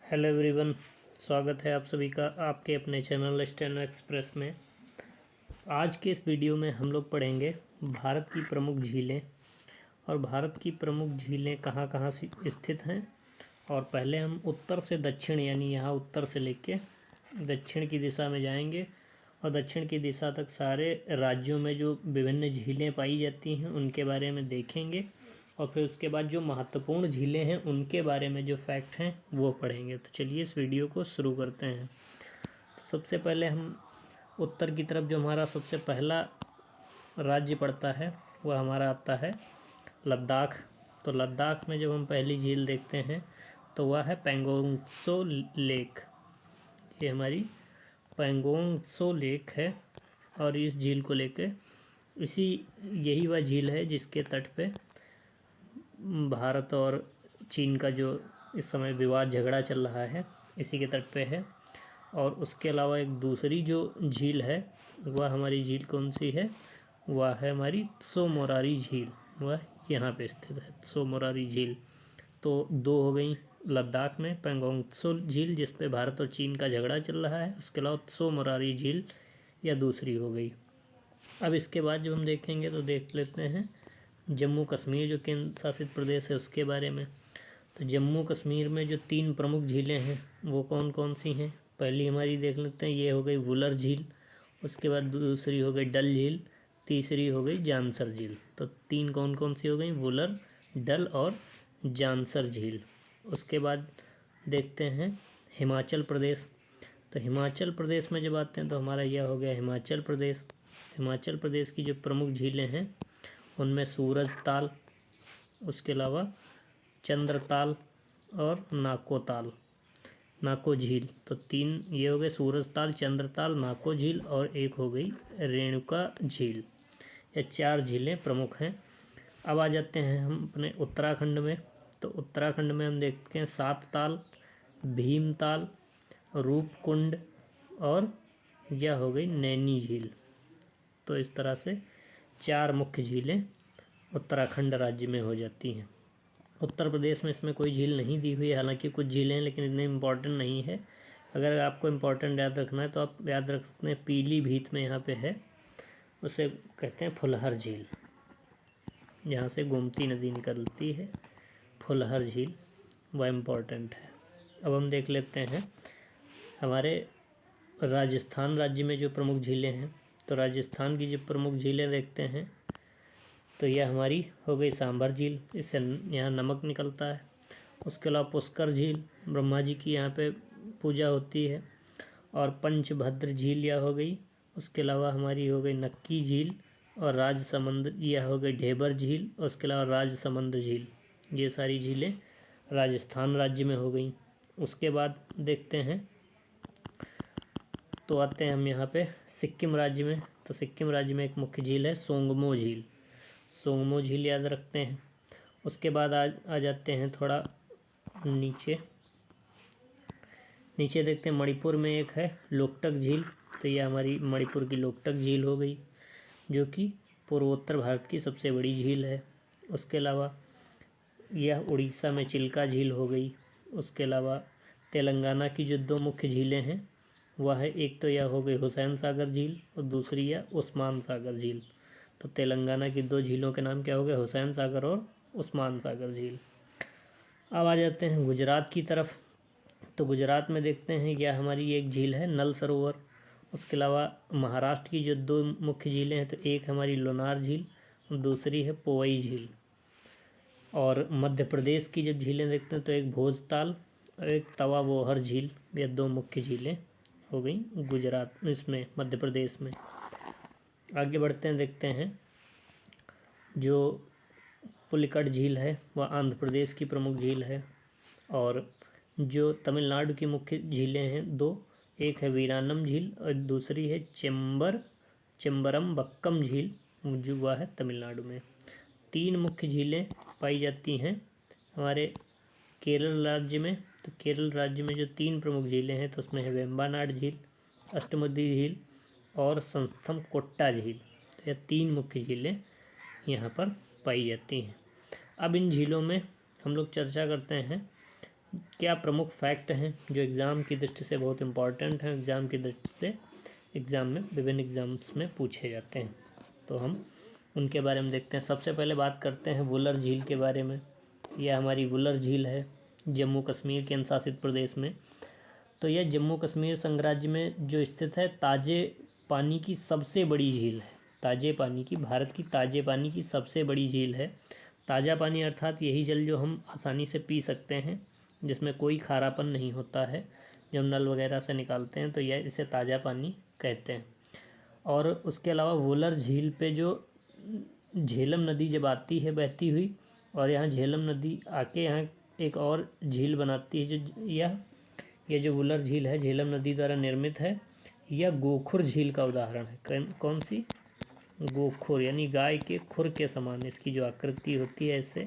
Hello everyone, स्वागत है आप सभी का आपके अपने चैनल स्टेनो एक्सप्रेस में। आज के इस वीडियो में हम लोग पढ़ेंगे भारत की प्रमुख झीलें और भारत की प्रमुख झीलें कहाँ कहाँ स्थित हैं। और पहले हम उत्तर से दक्षिण यानी यहाँ उत्तर से लेके दक्षिण की दिशा में जाएंगे और दक्षिण की दिशा तक सारे राज्यों में जो विभिन्न झीलें पाई जाती हैं उनके बारे में देखेंगे और फिर उसके बाद जो महत्वपूर्ण झीलें हैं उनके बारे में जो फैक्ट हैं वो पढ़ेंगे। तो चलिए इस वीडियो को शुरू करते हैं। तो सबसे पहले हम उत्तर की तरफ जो हमारा सबसे पहला राज्य पड़ता है वह हमारा आता है लद्दाख। तो लद्दाख में जब हम पहली झील देखते हैं तो वह है पैंगोंग त्सो लेक। ये हमारी पैंगोंग त्सो लेक है और इस झील को लेके यही वह झील है जिसके तट पे भारत और चीन का जो इस समय विवाद झगड़ा चल रहा है इसी के तट पे है। और उसके अलावा एक दूसरी जो झील है वह हमारी झील कौन सी है, वह है हमारी त्सो मोरारी झील। वह यहाँ पे स्थित है त्सो मोरारी झील। तो दो हो गई लद्दाख में पैंगोंग त्सो झील जिस पे भारत और चीन का झगड़ा चल रहा है, उसके अलावा त्सो मोरारी झील या दूसरी हो गई। अब इसके बाद जब हम देखेंगे तो देख लेते हैं जम्मू कश्मीर जो केंद्र शासित प्रदेश है उसके बारे में। तो जम्मू कश्मीर में जो 3 प्रमुख झीलें हैं वो कौन कौन सी हैं। पहली हमारी देख लेते हैं, ये हो गई वुलर झील, उसके बाद दूसरी हो गई डल झील, तीसरी हो गई जांसर झील। तो 3 कौन कौन सी हो गई, वुलर, डल और जांसर झील। उसके बाद देखते हैं हिमाचल प्रदेश। तो हिमाचल प्रदेश में जब आते हैं तो हमारा यह हो गया हिमाचल प्रदेश। हिमाचल प्रदेश की जो प्रमुख झीलें हैं उनमें सूरज ताल, उसके अलावा चंद्रताल और नाको झील। तो 3 ये हो गए, सूरज ताल, चंद्रताल, नाको झील और एक हो गई रेणुका झील। ये 4 झीलें प्रमुख हैं। अब आ जाते हैं हम अपने उत्तराखंड में। तो उत्तराखंड में हम देखते हैं 7 ताल, भीमताल, रूपकुंड और यह हो गई नैनी झील। तो इस तरह से 4 मुख्य झीलें उत्तराखंड राज्य में हो जाती हैं। उत्तर प्रदेश में इसमें कोई झील नहीं दी हुई है, हालांकि कुछ झीलें हैं लेकिन इतने इम्पोर्टेंट नहीं है। अगर आपको इम्पोर्टेंट याद रखना है तो आप याद रख सकते हैं पीलीभीत में यहाँ पे है, उसे कहते हैं फुलहर झील, जहाँ से गोमती नदी निकलती है। फुलहर झील वह इम्पोर्टेंट है। अब हम देख लेते हैं हमारे राजस्थान राज्य में जो प्रमुख झीलें हैं। तो राजस्थान की जो प्रमुख झीलें देखते हैं तो यह हमारी हो गई सांभर झील, इससे यहाँ नमक निकलता है। उसके अलावा पुष्कर झील, ब्रह्मा जी की यहाँ पे पूजा होती है। और पंचभद्र झील यह हो गई। उसके अलावा हमारी हो गई नक्की झील और राजसमंद, यह हो गई ढेबर झील। उसके अलावा राजसमंद झील, ये सारी झीलें राजस्थान राज्य में हो गई। उसके बाद देखते हैं तो आते हैं हम यहाँ पे सिक्किम राज्य में। तो सिक्किम राज्य में एक मुख्य झील है सोंगमो झील। सोंगमो झील याद रखते हैं। उसके बाद आ जाते हैं थोड़ा नीचे देखते हैं मणिपुर में एक है लोकटक झील। तो यह हमारी मणिपुर की लोकटक झील हो गई जो कि पूर्वोत्तर भारत की सबसे बड़ी झील है। उसके अलावा यह उड़ीसा में चिल्का झील हो गई। उसके अलावा तेलंगाना की जो 2 मुख्य झीलें हैं वह है, एक तो यह हो गई हुसैन सागर झील और दूसरी है उस्मान सागर झील। तो तेलंगाना की 2 झीलों के नाम क्या हो गए, हुसैन सागर और उस्मान सागर झील। अब आ जाते हैं गुजरात की तरफ। तो गुजरात में देखते हैं यह हमारी एक झील है नल सरोवर। उसके अलावा महाराष्ट्र की जो 2 मुख्य झीलें हैं तो एक हमारी लोनार झील और दूसरी है पोवई झील। और मध्य प्रदेश की जब झीलें देखते हैं तो एक भोजताल और एक तवा वोहर झील, ये 2 मुख्य झीलें हो गई गुजरात इसमें मध्य प्रदेश में। आगे बढ़ते हैं, देखते हैं जो पुलिकट झील है वह आंध्र प्रदेश की प्रमुख झील है। और जो तमिलनाडु की मुख्य झीलें हैं 2, एक है वीरानम झील और दूसरी है चेम्बरमबक्कम झील, जो वह है तमिलनाडु में। 3 मुख्य झीलें पाई जाती हैं हमारे केरल राज्य में। तो केरल राज्य में जो 3 प्रमुख झीलें हैं तो उसमें है वेम्बानाड झील, अष्टमुदी झील और संस्थम कोट्टा झील। तो यह 3 मुख्य झीलें यहाँ पर पाई जाती हैं। अब इन झीलों में हम लोग चर्चा करते हैं क्या प्रमुख फैक्ट हैं जो एग्ज़ाम की दृष्टि से बहुत इम्पॉर्टेंट हैं, एग्ज़ाम की दृष्टि से एग्ज़ाम में विभिन्न एग्ज़ाम्स में पूछे जाते हैं, तो हम उनके बारे में देखते हैं। सबसे पहले बात करते हैं वुलर झील के बारे में। यह हमारी वुलर झील है जम्मू कश्मीर केंद्र शासित प्रदेश में। तो यह जम्मू कश्मीर संघराज्य में जो स्थित है ताज़े पानी की सबसे बड़ी झील है। ताज़े पानी की, भारत की ताज़े पानी की सबसे बड़ी झील है। ताज़ा पानी अर्थात यही जल जो हम आसानी से पी सकते हैं, जिसमें कोई खारापन नहीं होता है, जो हम नल वगैरह से निकालते हैं, तो यह इसे ताज़ा पानी कहते हैं। और उसके अलावा वुलर झील पे जो झेलम नदी जब आती है बहती हुई, और यहाँ झेलम नदी आके यहाँ एक और झील बनाती है, जो यह जो वुलर झील है झेलम नदी द्वारा निर्मित है। यह गोखुर झील का उदाहरण है। कौन सी? गोखुर, यानी गाय के खुर के समान इसकी जो आकृति होती है, इससे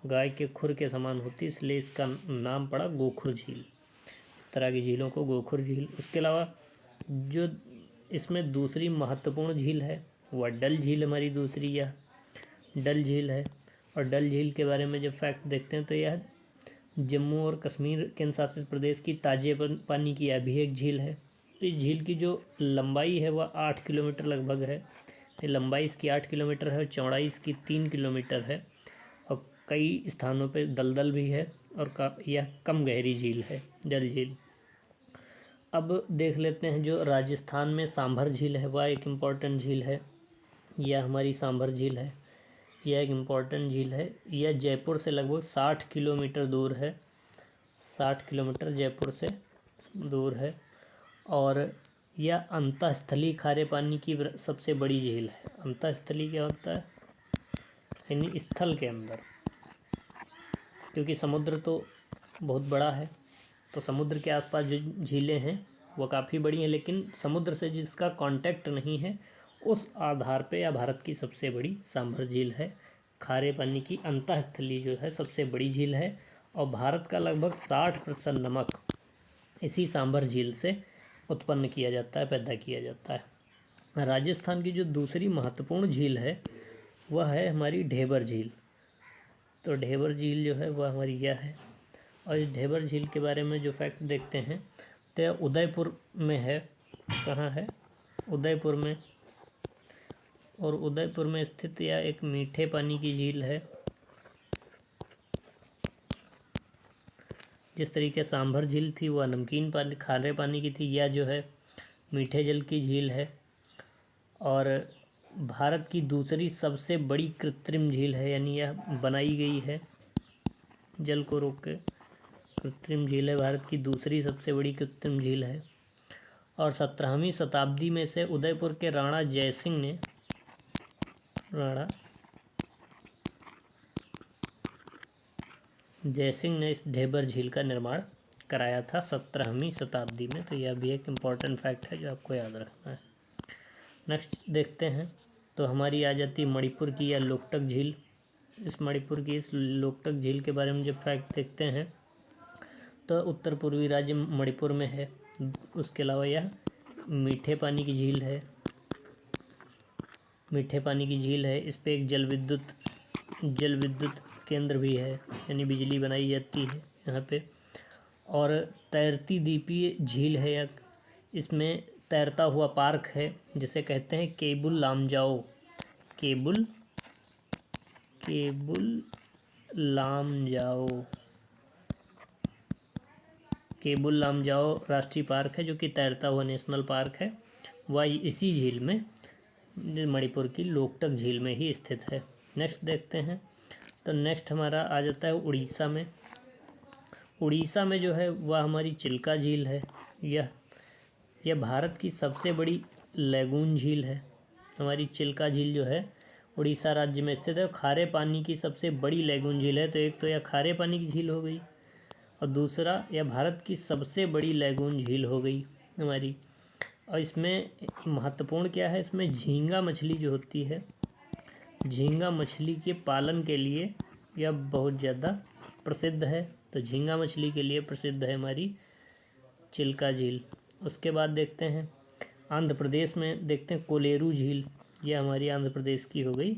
गाय के खुर के समान होती है, इसलिए इसका नाम पड़ा गोखुर झील। इस तरह की झीलों को गोखुर झील। उसके अलावा जो इसमें दूसरी महत्वपूर्ण झील है वह डल झील हमारी दूसरी, यह डल झील है। और डल झील के बारे में जब फैक्ट देखते हैं तो यह जम्मू और कश्मीर केंद्र शासित प्रदेश की ताजे पानी की यह भी एक झील है। इस झील की जो लंबाई है वह 8 किलोमीटर लगभग है। लंबाई इसकी 8 किलोमीटर है और चौड़ाई इसकी 3 किलोमीटर है। और कई स्थानों पे दलदल भी है, और यह कम गहरी झील है डल झील। अब देख लेते हैं जो राजस्थान में सांभर झील है, वह एक इम्पॉर्टेंट झील है। यह हमारी सांभर झील है, यह एक इम्पॉर्टेंट झील है। यह जयपुर से लगभग 60 किलोमीटर दूर है। 60 किलोमीटर जयपुर से दूर है। और यह अंतःस्थलीय खारे पानी की सबसे बड़ी झील है। अंतःस्थलीय क्या होता है? यानी स्थल के अंदर, क्योंकि समुद्र तो बहुत बड़ा है, तो समुद्र के आसपास जो झीलें हैं वो काफ़ी बड़ी हैं, लेकिन समुद्र से जिसका कांटेक्ट नहीं है उस आधार पे यह भारत की सबसे बड़ी सांभर झील है। खारे पानी की अंतःस्थलीय जो है सबसे बड़ी झील है, और भारत का लगभग 60% नमक इसी सांभर झील से उत्पन्न किया जाता है, पैदा किया जाता है। राजस्थान की जो दूसरी महत्वपूर्ण झील है वह है हमारी ढेबर झील। तो ढेबर झील जो है वह हमारी यह है। और इस ढेबर झील के बारे में जो फैक्ट देखते हैं तो यह उदयपुर में है। कहाँ है? उदयपुर में। और उदयपुर में स्थित यह एक मीठे पानी की झील है। जिस तरीके सांभर झील थी वह नमकीन पानी खारे पानी की थी, यह जो है मीठे जल की झील है। और भारत की दूसरी सबसे बड़ी कृत्रिम झील है, यानी यह बनाई गई है जल को रोक के। कृत्रिम झील है, भारत की दूसरी सबसे बड़ी कृत्रिम झील है। और 17वीं शताब्दी में से उदयपुर के राणा जयसिंह ने इस ढेबर झील का निर्माण कराया था 17वीं शताब्दी में। तो यह भी एक इम्पॉर्टेंट फैक्ट है जो आपको याद रखना है। नेक्स्ट देखते हैं तो हमारी आ जाती है मणिपुर की यह लोकटक झील। इस लोकटक झील के बारे में जब फैक्ट देखते हैं तो उत्तर पूर्वी राज्य मणिपुर में है। उसके अलावा यह मीठे पानी की झील है। मीठे पानी की झील है, इस पे एक जल विद्युत केंद्र भी है, यानी बिजली बनाई जाती है यहाँ पे। और तैरती द्वीपीय झील है यह, इसमें तैरता हुआ पार्क है जिसे कहते हैं केबुल लामजाओ। केबुल लामजाओ राष्ट्रीय पार्क है, जो कि तैरता हुआ नेशनल पार्क है। वह इसी झील में, मणिपुर की लोकटक झील में ही स्थित है। नेक्स्ट देखते हैं तो नेक्स्ट हमारा आ जाता है उड़ीसा में। उड़ीसा में जो है वह हमारी चिल्का झील है। यह भारत की सबसे बड़ी लैगून झील है। हमारी चिल्का झील जो है उड़ीसा राज्य में स्थित है। खारे पानी की सबसे बड़ी लैगून झील है। तो एक तो यह खारे पानी की झील हो गई, और दूसरा यह भारत की सबसे बड़ी लैगून झील हो गई हमारी। और इसमें महत्वपूर्ण क्या है, इसमें झींगा मछली जो होती है, झींगा मछली के पालन के लिए यह बहुत ज़्यादा प्रसिद्ध है। तो झींगा मछली के लिए प्रसिद्ध है हमारी चिल्का झील। उसके बाद देखते हैं आंध्र प्रदेश में, देखते हैं कोलेरू झील। यह हमारी आंध्र प्रदेश की हो गई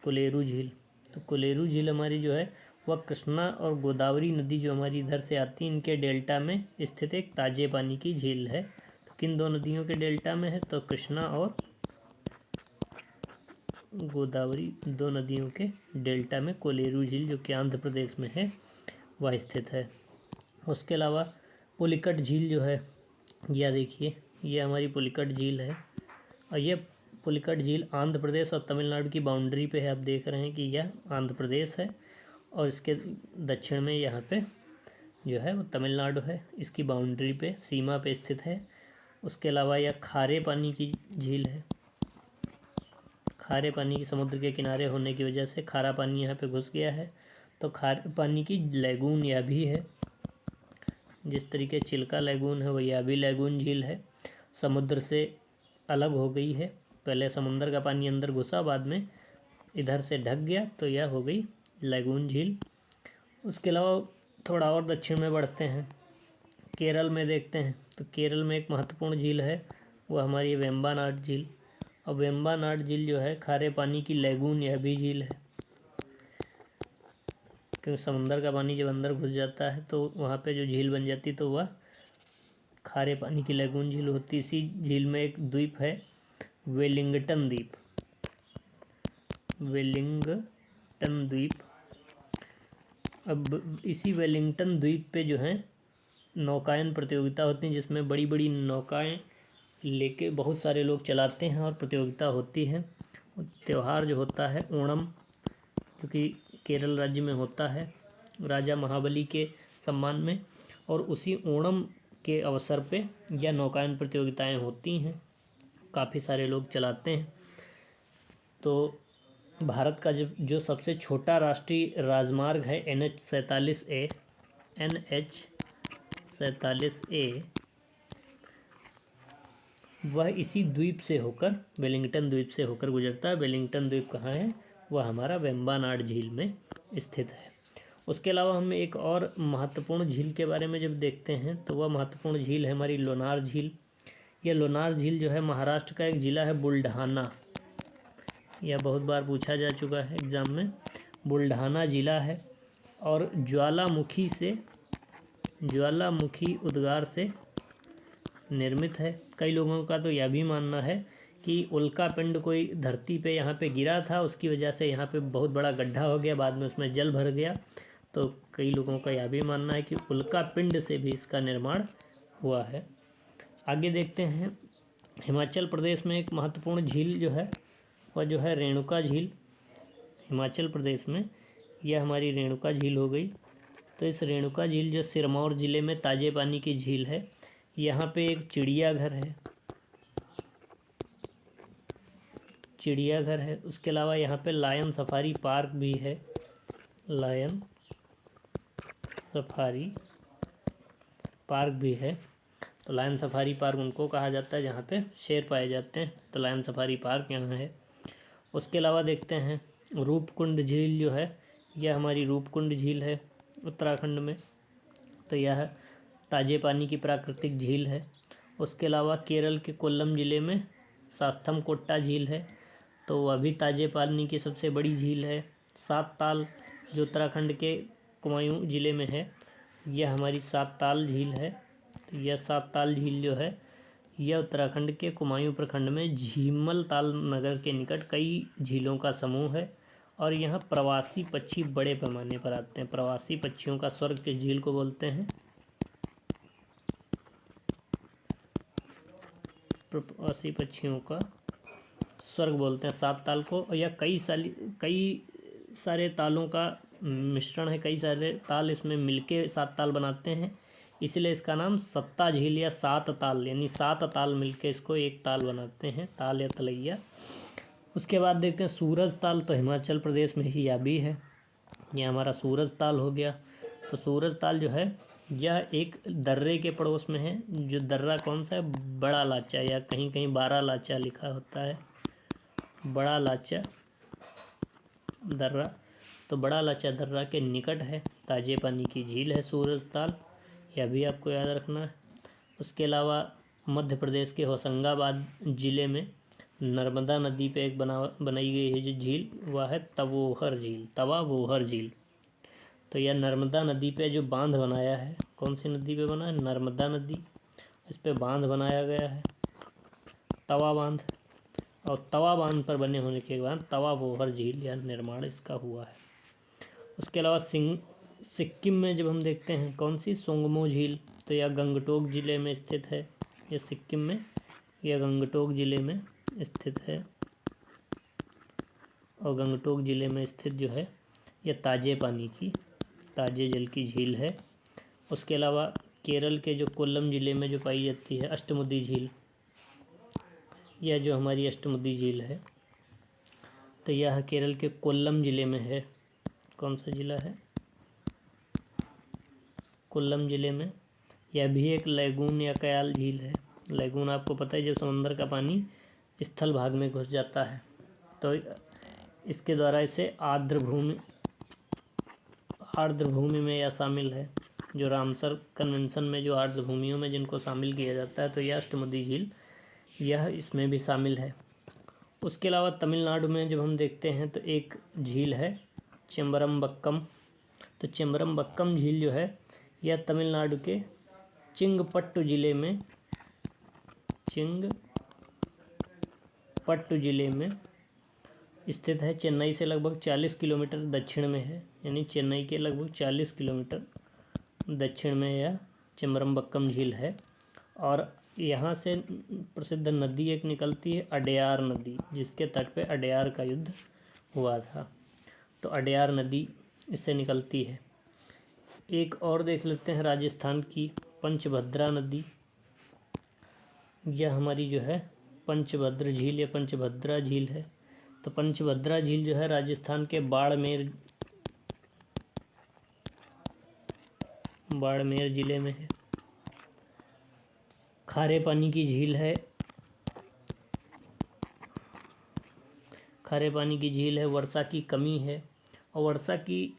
कोलेरू झील। तो कोलेरू झील हमारी जो है वह कृष्णा और गोदावरी नदी जो हमारी इधर से आती है, इनके डेल्टा में स्थित एक ताजे पानी की झील है। तो किन दो नदियों के डेल्टा में है? तो कृष्णा और गोदावरी दो नदियों के डेल्टा में कोलेरू झील, जो कि आंध्र प्रदेश में है, वह स्थित है। उसके अलावा पुलिकट झील जो है, यह देखिए, ये हमारी पुलिकट झील है और ये पुलिकट झील आंध्र प्रदेश और तमिलनाडु की बाउंड्री पे है। आप देख रहे हैं कि यह आंध्र प्रदेश है और इसके दक्षिण में यहाँ पे जो है वो तमिलनाडु है। इसकी बाउंड्री पे, सीमा पे स्थित है। उसके अलावा यह खारे पानी की झील है। खारे पानी की समुद्र के किनारे होने की वजह से खारा पानी यहाँ पे घुस गया है, तो खारे पानी की लैगून यह भी है। जिस तरीके चिल्का लैगून है, वह यह भी लैगून झील है। समुद्र से अलग हो गई है। पहले समुद्र का पानी अंदर घुसा, बाद में इधर से ढक गया, तो यह हो गई लैगून झील। उसके अलावा थोड़ा और दक्षिण में बढ़ते हैं, केरल में देखते हैं। तो केरल में एक महत्वपूर्ण झील है, वह हमारी वेम्बानाड झील। और वेम्बानाड झील जो है खारे पानी की लैगून यह भी झील है, क्योंकि समुद्र का पानी जब अंदर घुस जाता है तो वहाँ पे जो झील बन जाती, तो वह खारे पानी की लैगून झील होती। इसी झील में एक द्वीप है, वेलिंगटन द्वीप। वेलिंगटन द्वीप। अब इसी वेलिंगटन द्वीप पे जो है नौकायन प्रतियोगिता होती है, जिसमें बड़ी बड़ी नौकाएं लेके बहुत सारे लोग चलाते हैं और प्रतियोगिता होती है। त्यौहार जो होता है ओणम, क्योंकि केरल राज्य में होता है, राजा महाबली के सम्मान में, और उसी ओणम के अवसर पे यह नौकायन प्रतियोगिताएं होती हैं। काफ़ी सारे लोग चलाते हैं। तो भारत का जो सबसे छोटा राष्ट्रीय राजमार्ग है NH-47A, NH-47A, वह इसी द्वीप से होकर, वेलिंगटन द्वीप से होकर गुजरता है। वेलिंगटन द्वीप कहाँ है? वह हमारा वेम्बानाड झील में स्थित है। उसके अलावा हम एक और महत्वपूर्ण झील के बारे में जब देखते हैं, तो वह महत्वपूर्ण झील है हमारी लोनार झील। यह लोनार झील जो है महाराष्ट्र का एक ज़िला है, बुल्ढाना। यह बहुत बार पूछा जा चुका है एग्ज़ाम में। बुल्ढाना ज़िला है और ज्वालामुखी उद्गार से निर्मित है। कई लोगों का तो यह भी मानना है कि उल्का पिंड कोई धरती पे यहाँ पे गिरा था, उसकी वजह से यहाँ पे बहुत बड़ा गड्ढा हो गया, बाद में उसमें जल भर गया। तो कई लोगों का यह भी मानना है कि उल्का पिंड से भी इसका निर्माण हुआ है। आगे देखते हैं, हिमाचल प्रदेश में एक महत्वपूर्ण झील जो है वह जो है रेणुका झील। हिमाचल प्रदेश में यह हमारी रेणुका झील हो गई। तो इस रेणुका झील जो सिरमौर ज़िले में ताजे पानी की झील है, यहाँ पे एक चिड़ियाघर है। उसके अलावा यहाँ पे लायन सफारी पार्क भी है। लायन सफारी पार्क भी है। तो लायन सफारी पार्क उनको कहा जाता है जहाँ पे शेर पाए जाते हैं। तो लायन सफारी पार्क यहाँ है। उसके अलावा देखते हैं रूपकुंड झील जो है, यह हमारी रूपकुंड झील है उत्तराखंड में। तो यह ताजे पानी की प्राकृतिक झील है। उसके अलावा केरल के कोल्लम ज़िले में शास्थमकोट्टा झील है, तो वह भी ताजे पानी की सबसे बड़ी झील है। सात ताल जो उत्तराखंड के कुमायूं ज़िले में है, यह हमारी सात ताल झील है। तो यह सात ताल झील जो है, यह उत्तराखंड के कुमायूं प्रखंड में झीमल ताल नगर के निकट कई झीलों का समूह है और यहाँ प्रवासी पक्षी बड़े पैमाने पर आते हैं। प्रवासी पक्षियों का स्वर्ग किस झील को बोलते हैं? प्रवासी पक्षियों का स्वर्ग बोलते हैं सात ताल को। और यह कई सारे तालों का मिश्रण है। कई सारे ताल इसमें मिलके सात ताल बनाते हैं, इसलिए इसका नाम सत्ता झील या सात ताल, यानी सात ताल मिलके इसको एक ताल बनाते हैं, ताल या तलैया। उसके बाद देखते हैं सूरज ताल। तो हिमाचल प्रदेश में ही यह भी है। यह हमारा सूरज ताल हो गया। तो सूरज ताल जो है, यह एक दर्रे के पड़ोस में है। जो दर्रा कौन सा है? बड़ा लाचा, या कहीं कहीं बारा लाचा लिखा होता है, बड़ा लाचा दर्रा। तो बड़ा लाचा दर्रा के निकट है, ताजे पानी की झील है सूरज ताल, यह भी आपको याद रखना है। उसके अलावा मध्य प्रदेश के होशंगाबाद ज़िले में नर्मदा नदी पे एक बनाई गई है जो झील, वह है तवोहर झील। तो यह नर्मदा नदी पे जो बांध बनाया है, कौन सी नदी पे बना है? नर्मदा नदी। इस पे बांध बनाया गया है, तवा बांध। और तवा बांध पर बने होने के बाद तवा बोहर झील या निर्माण इसका हुआ है। उसके अलावा सिक्किम में जब हम देखते हैं कौन सी? सोंगमो झील। तो यह गंगटोक ज़िले में स्थित है। यह सिक्किम में, यह गंगटोक ज़िले में स्थित है। और गंगटोक ज़िले में स्थित जो है यह ताजे पानी की, ताजे जल की झील है। उसके अलावा केरल के जो कोल्लम ज़िले में जो पाई जाती है अष्टमुदी झील, यह जो हमारी अष्टमुदी झील है, तो यह केरल के कोल्लम ज़िले में है। कौन सा ज़िला है? कोल्लम ज़िले में। यह भी एक लैगून या कयाल झील है। लैगून आपको पता है, जब समंदर का पानी स्थल भाग में घुस जाता है तो इसके द्वारा इसे आर्द्र भूमि में यह शामिल है। जो रामसर कन्वेंशन में जो आर्द्र भूमियों में जिनको शामिल किया जाता है, तो यह अष्टमुदी झील यह इसमें भी शामिल है। उसके अलावा तमिलनाडु में जब हम देखते हैं तो एक झील है चेम्बरमबक्कम। तो चेम्बरमबक्कम झील जो है यह तमिलनाडु के चिंगपट्टू ज़िले में स्थित है। चेन्नई से लगभग 40 किलोमीटर दक्षिण में है, यानी चेन्नई के लगभग 40 किलोमीटर दक्षिण में यह चेम्बरमबक्कम झील है। और यहाँ से प्रसिद्ध नदी एक निकलती है, अडयार नदी, जिसके तट पे अडयार का युद्ध हुआ था। तो अडयार नदी इससे निकलती है। एक और देख लेते हैं राजस्थान की पंचभद्रा नदी। यह हमारी जो है पंचभद्र झील या पंचभद्रा झील है। तो पंचभद्रा झील जो है राजस्थान के बाड़मेर ज़िले में है। खारे पानी की झील है, खारे पानी की झील है। वर्षा की कमी है, और वर्षा की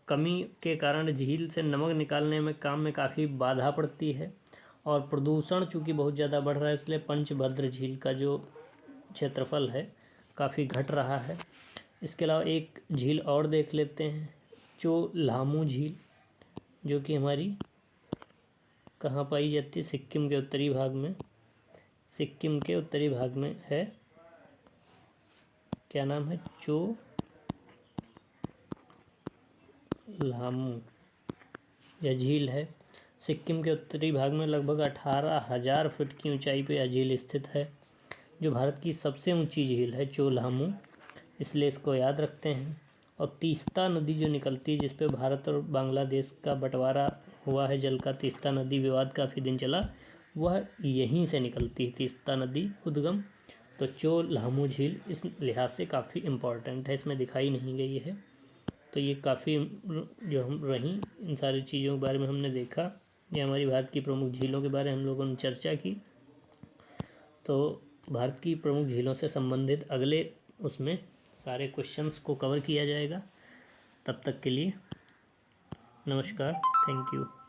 कमी के कारण झील से नमक निकालने में काम में काफ़ी बाधा पड़ती है। और प्रदूषण चूँकि बहुत ज़्यादा बढ़ रहा है, इसलिए पंचभद्र झील का जो क्षेत्रफल है काफ़ी घट रहा है। इसके अलावा एक झील और देख लेते हैं, चोलामू झील, जो कि हमारी कहाँ पाई जाती है? सिक्किम के उत्तरी भाग में। सिक्किम के उत्तरी भाग में है। क्या नाम है? चोलामू यह झील है। सिक्किम के उत्तरी भाग में लगभग 18,000 फीट की ऊंचाई पर यह झील स्थित है, जो भारत की सबसे ऊंची झील है चोलामू, इसलिए इसको याद रखते हैं। और तीस्ता नदी जो निकलती है, जिस पे भारत और बांग्लादेश का बंटवारा हुआ है जल का, तीस्ता नदी विवाद काफ़ी दिन चला, वह यहीं से निकलती है तीस्ता नदी उद्गम। तो चोलामू झील इस लिहाज से काफ़ी इम्पोर्टेंट है, इसमें दिखाई नहीं गई है। तो ये काफ़ी जो हम रही इन सारी चीज़ों के बारे में हमने देखा। ये हमारी भारत की प्रमुख झीलों के बारे में हम लोगों ने चर्चा की। तो भारत की प्रमुख झीलों से संबंधित अगले उसमें सारे क्वेश्चंस को कवर किया जाएगा। तब तक के लिए नमस्कार, थैंक यू।